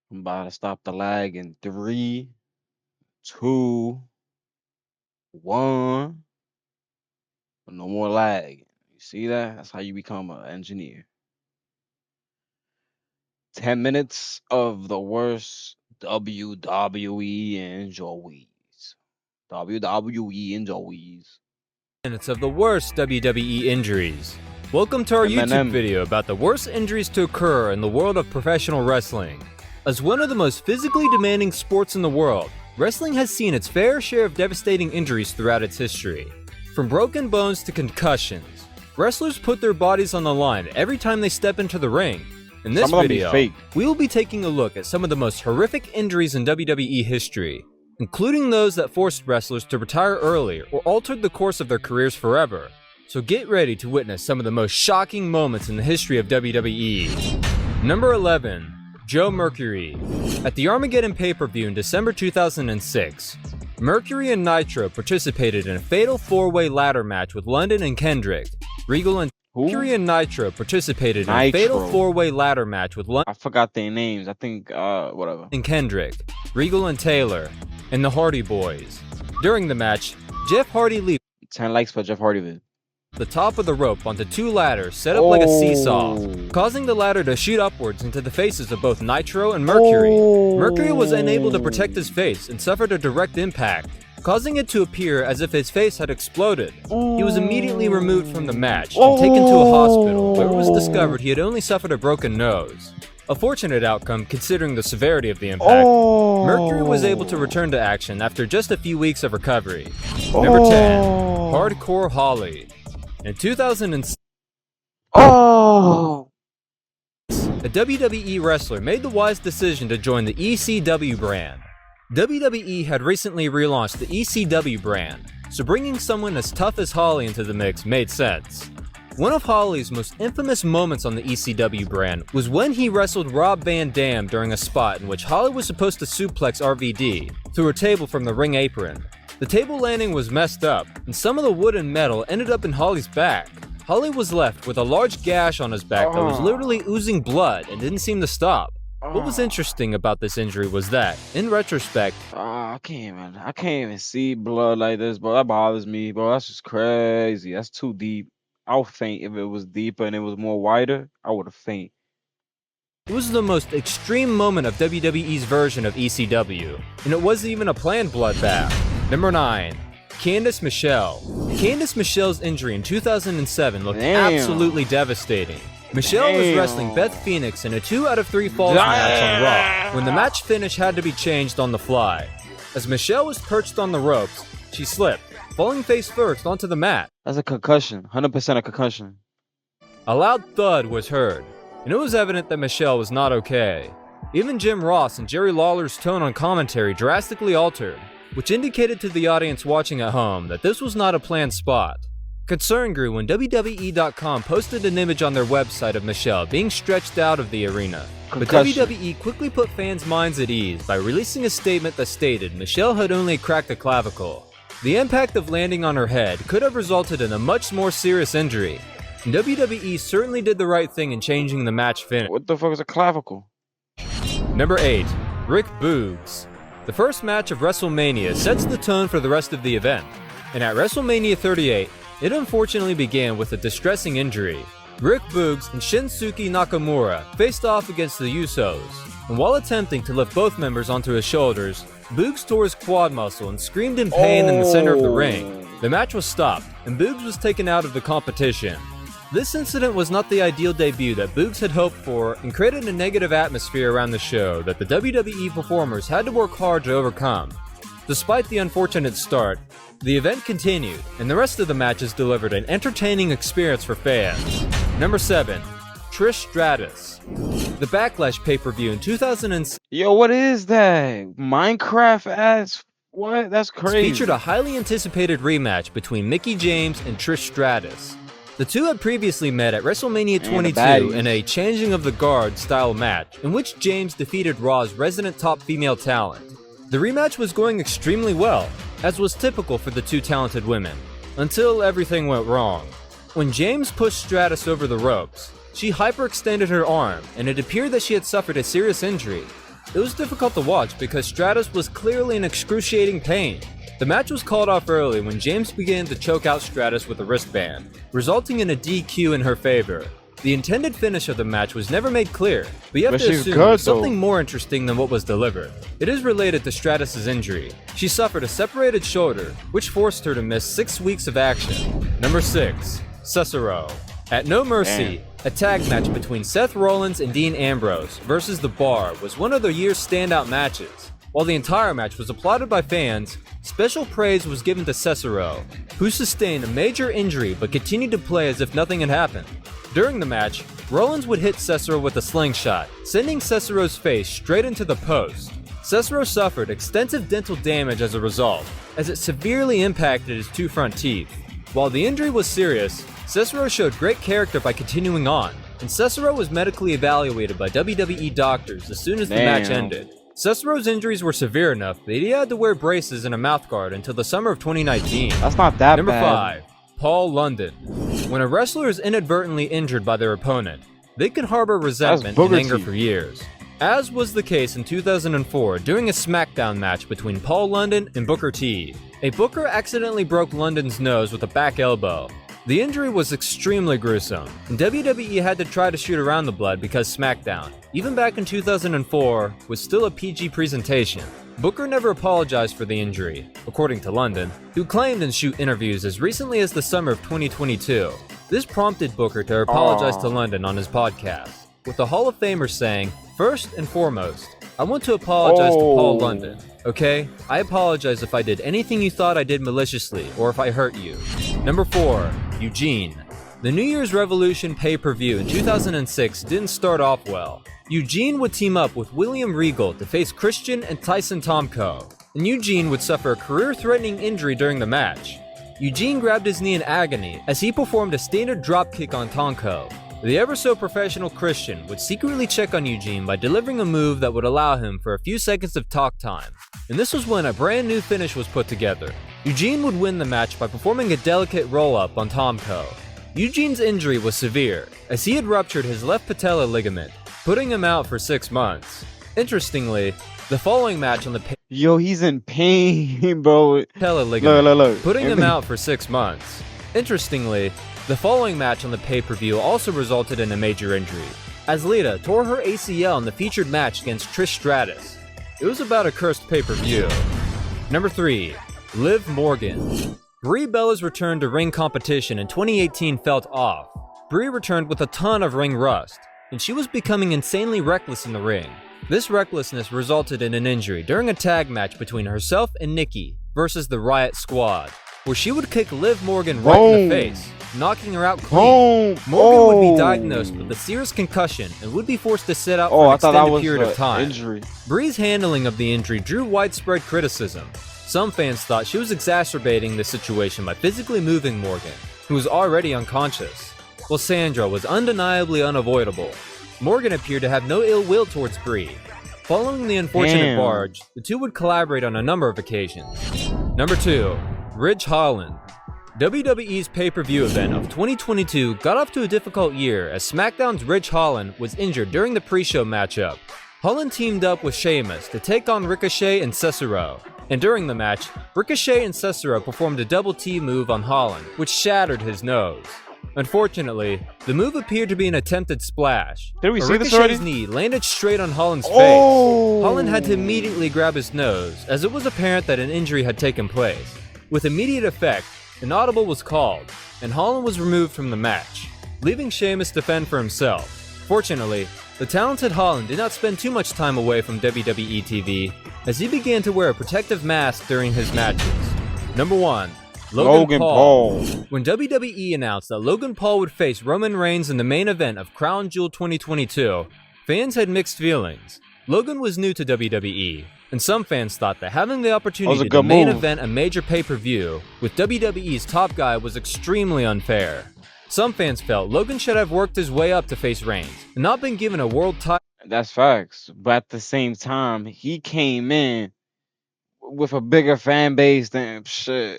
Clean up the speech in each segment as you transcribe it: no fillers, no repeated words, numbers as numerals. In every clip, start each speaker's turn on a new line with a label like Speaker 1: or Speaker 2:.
Speaker 1: I'm about to stop the lag in three, two, one. No more lag. You see that? That's how you become an engineer. 10 minutes of the worst WWE injuries. WWE injuries.
Speaker 2: Minutes of the worst WWE injuries. Welcome to our YouTube video about the worst injuries to occur in the world of professional wrestling. As one of the most physically demanding sports in the world, wrestling has seen its fair share of devastating injuries throughout its history. From broken bones to concussions, wrestlers put their bodies on the line every time they step into the ring. In this video, we will be taking a look at some of the most horrific injuries in WWE history, including those that forced wrestlers to retire early or altered the course of their careers forever. So get ready to witness some of the most shocking moments in the history of WWE. Number 11. Joe Mercury. At the Armageddon pay-per-view in December 2006, Mercury and Nitro participated in a fatal four-way ladder match with London and Kendrick. Mercury and Nitro participated in a fatal four-way ladder match with London.
Speaker 1: I forgot their names. I think, whatever.
Speaker 2: And Kendrick, Regal and Taylor, and the Hardy Boys. During the match, Jeff Hardy leaped
Speaker 1: 10 likes for Jeff Hardy.
Speaker 2: The top of the rope onto two ladders set up like a seesaw, causing the ladder to shoot upwards into the faces of both Nitro and Mercury. Mercury was unable to protect his face and suffered a direct impact, causing it to appear as if his face had exploded. He was immediately removed from the match and taken to a hospital, where it was discovered he had only suffered a broken nose. A fortunate outcome considering the severity of the impact. Mercury was able to return to action after just a few weeks of recovery. Number 10. Hardcore Holly. In 2006, a WWE wrestler made the wise decision to join the ECW brand. WWE had recently relaunched the ECW brand, so bringing someone as tough as Holly into the mix made sense. One of Holly's most infamous moments on the ECW brand was when he wrestled Rob Van Dam during a spot in which Holly was supposed to suplex RVD through a table from the ring apron. The table landing was messed up, and some of the wood and metal ended up in Holly's back. Holly was left with a large gash on his back that was literally oozing blood and didn't seem to stop. What was interesting about this injury was that, in retrospect,
Speaker 1: I can't even see blood like this, bro. That bothers me, bro. That's just crazy. That's too deep. I would faint if it was deeper and it was more wider. I would have faint.
Speaker 2: It was the most extreme moment of WWE's version of ECW, and it wasn't even a planned bloodbath. Number 9. Candice Michelle. Candice Michelle's injury in 2007 looked absolutely devastating. Michelle was wrestling Beth Phoenix in a 2 out of 3 falls match on Raw, when the match finish had to be changed on the fly. As Michelle was perched on the ropes, she slipped, falling face first onto the mat.
Speaker 1: That's a concussion, 100% a concussion.
Speaker 2: A loud thud was heard, and it was evident that Michelle was not okay. Even Jim Ross and Jerry Lawler's tone on commentary drastically altered, which indicated to the audience watching at home that this was not a planned spot. Concern grew when WWE.com posted an image on their website of Michelle being stretched out of the arena. But WWE quickly put fans' minds at ease by releasing a statement that stated Michelle had only cracked a clavicle. The impact of landing on her head could have resulted in a much more serious injury. And WWE certainly did the right thing in changing the match finish.
Speaker 1: What the fuck is a clavicle?
Speaker 2: Number 8. Rick Boogs. The first match of WrestleMania sets the tone for the rest of the event, and at WrestleMania 38, it unfortunately began with a distressing injury. Rick Boogs and Shinsuke Nakamura faced off against the Usos, and while attempting to lift both members onto his shoulders, Boogs tore his quad muscle and screamed in pain in the center of the ring. The match was stopped, and Boogs was taken out of the competition. This incident was not the ideal debut that Boogs had hoped for and created a negative atmosphere around the show that the WWE performers had to work hard to overcome. Despite the unfortunate start, the event continued, and the rest of the matches delivered an entertaining experience for fans. Number 7. Trish Stratus. The Backlash pay-per-view in 2006
Speaker 1: Yo, what is that? Minecraft ass? What? That's crazy.
Speaker 2: Featured a highly anticipated rematch between Mickie James and Trish Stratus. The two had previously met at WrestleMania 22 in a Changing of the Guard style match, in which James defeated Raw's resident top female talent. The rematch was going extremely well, as was typical for the two talented women, until everything went wrong. When James pushed Stratus over the ropes, she hyperextended her arm, and it appeared that she had suffered a serious injury. It was difficult to watch because Stratus was clearly in excruciating pain. The match was called off early when James began to choke out Stratus with a wristband, resulting in a DQ in her favor. The intended finish of the match was never made clear, but you have to assume there was something more interesting than what was delivered. It is related to Stratus' injury. She suffered a separated shoulder, which forced her to miss 6 weeks of action. Number 6. Cesaro. At No Mercy, a tag match between Seth Rollins and Dean Ambrose versus The Bar was one of the year's standout matches. While the entire match was applauded by fans, special praise was given to Cesaro, who sustained a major injury but continued to play as if nothing had happened. During the match, Rollins would hit Cesaro with a slingshot, sending Cesaro's face straight into the post. Cesaro suffered extensive dental damage as a result, as it severely impacted his 2 front teeth. While the injury was serious, Cesaro showed great character by continuing on, and Cesaro was medically evaluated by WWE doctors as soon as the match ended. Cesaro's injuries were severe enough that he had to wear braces and a mouthguard until the summer of 2019.
Speaker 1: That's not that
Speaker 2: Number
Speaker 1: bad.
Speaker 2: 5. Paul London. When a wrestler is inadvertently injured by their opponent, they can harbor resentment and anger for years. As was the case in 2004 during a SmackDown match between Paul London and Booker T. A Booker accidentally broke London's nose with a back elbow. The injury was extremely gruesome, and WWE had to try to shoot around the blood because SmackDown, even back in 2004, was still a PG presentation. Booker never apologized for the injury, according to London, who claimed in shoot interviews as recently as the summer of 2022. This prompted Booker to apologize to London on his podcast, with the Hall of Famer saying, "First and foremost, I want to apologize to Paul London, okay? I apologize if I did anything you thought I did maliciously or if I hurt you." Number 4. Eugene. The New Year's Revolution pay-per-view in 2006 didn't start off well. Eugene would team up with William Regal to face Christian and Tyson Tomko, and Eugene would suffer a career-threatening injury during the match. Eugene grabbed his knee in agony as he performed a standard dropkick on Tomko. The ever-so-professional Christian would secretly check on Eugene by delivering a move that would allow him for a few seconds of talk time, and this was when a brand new finish was put together. Eugene would win the match by performing a delicate roll-up on Tomko. Eugene's injury was severe, as he had ruptured his left patella ligament, putting him out for 6 months. Interestingly, the following match on the
Speaker 1: he's in pain, bro.
Speaker 2: patella ligament,
Speaker 1: Look.
Speaker 2: putting him out for 6 months. Interestingly, the following match on the pay-per-view also resulted in a major injury, as Lita tore her ACL in the featured match against Trish Stratus. It was about a cursed pay-per-view. Number 3. Liv Morgan. Brie Bella's return to ring competition in 2018 felt off. Brie returned with a ton of ring rust, and she was becoming insanely reckless in the ring. This recklessness resulted in an injury during a tag match between herself and Nikki versus the Riot Squad, where she would kick Liv Morgan right in the face, knocking her out clean. Morgan would be diagnosed with a serious concussion and would be forced to sit out for an extended period of time. Brie's handling of the injury drew widespread criticism. Some fans thought she was exacerbating the situation by physically moving Morgan, who was already unconscious, while Sandra was undeniably unavoidable. Morgan appeared to have no ill will towards Brie. Following the unfortunate barge, the two would collaborate on a number of occasions. Number 2. Ridge Holland. WWE's pay-per-view event of 2022 got off to a difficult year as SmackDown's Ridge Holland was injured during the pre-show matchup. Holland teamed up with Sheamus to take on Ricochet and Cesaro, and during the match, Ricochet and Cesaro performed a double T move on Holland, which shattered his nose. Unfortunately, the move appeared to be an attempted splash.
Speaker 1: Did we see this already?
Speaker 2: Ricochet's knee landed straight on Holland's face. Holland had to immediately grab his nose, as it was apparent that an injury had taken place. With immediate effect, an audible was called, and Holland was removed from the match, leaving Sheamus to fend for himself. Fortunately, the talented Holland did not spend too much time away from WWE TV, as he began to wear a protective mask during his matches. Number 1. Logan Paul. When WWE announced that Logan Paul would face Roman Reigns in the main event of Crown Jewel 2022, fans had mixed feelings. Logan was new to WWE, and some fans thought that having the opportunity to main event a major pay-per-view with WWE's top guy was extremely unfair. Some fans felt Logan should have worked his way up to face Reigns and not been given a world title.
Speaker 1: That's facts. But at the same time, he came in with a bigger fan base than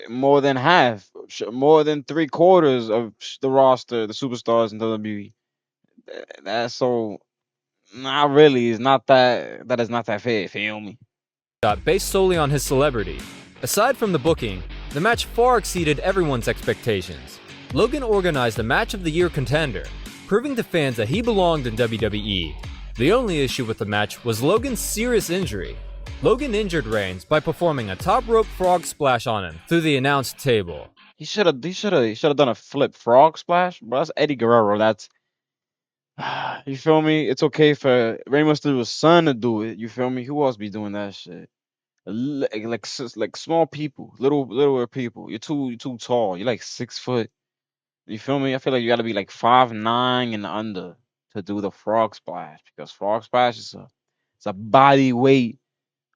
Speaker 1: more than half, more than 3/4 of the roster, the superstars in WWE. That's so. Not really. It's not that. That is not that fair. Feel me?
Speaker 2: Based solely on his celebrity. Aside from the booking, the match far exceeded everyone's expectations. Logan organized a Match of the Year contender, proving to fans that he belonged in WWE. The only issue with the match was Logan's serious injury. Logan injured Reigns by performing a top rope frog splash on him through the announce table.
Speaker 1: He should have done a flip frog splash, bro. That's Eddie Guerrero. That's you feel me? It's okay for Rey Mysterio's son to do it. You feel me? Who else be doing that shit? Like small people, littler people. You're too tall. You're like 6 foot. You feel me? I feel like you got to be like 5'9" and under to do the frog splash because frog splash is a body weight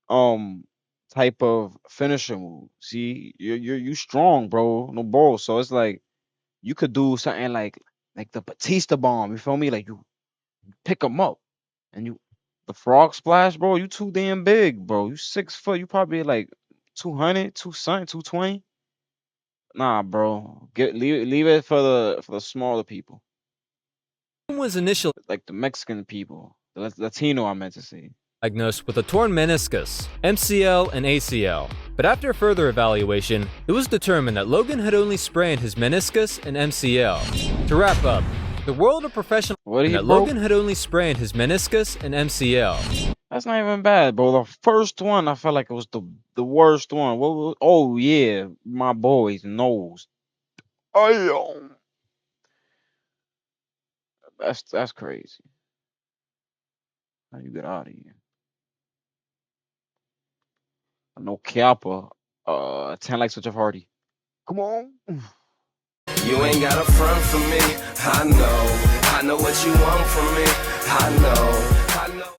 Speaker 1: type of finisher move. See, you strong, bro. No balls. So it's like you could do something like the Batista bomb. You feel me? Like you pick them up and you the frog splash, bro. You too damn big, bro. You 6 foot. You probably like 200, 220. Nah, bro. Leave it for the smaller people,
Speaker 2: Was initially
Speaker 1: like the Mexican people, the Latino. I meant to say.
Speaker 2: diagnosed with a torn meniscus, MCL, and ACL. But after further evaluation, it was determined that Logan had only sprained his meniscus and MCL. To wrap up, the world of professional Logan had only sprained his meniscus and MCL.
Speaker 1: That's not even bad, bro. The first one, I felt like it was the worst one. Oh yeah, my boy's nose. Oh, that's crazy. How you get out of here? No Kappa. 10 like such a party. Come on.
Speaker 3: You ain't got a front for me. I know what you want from me. I know.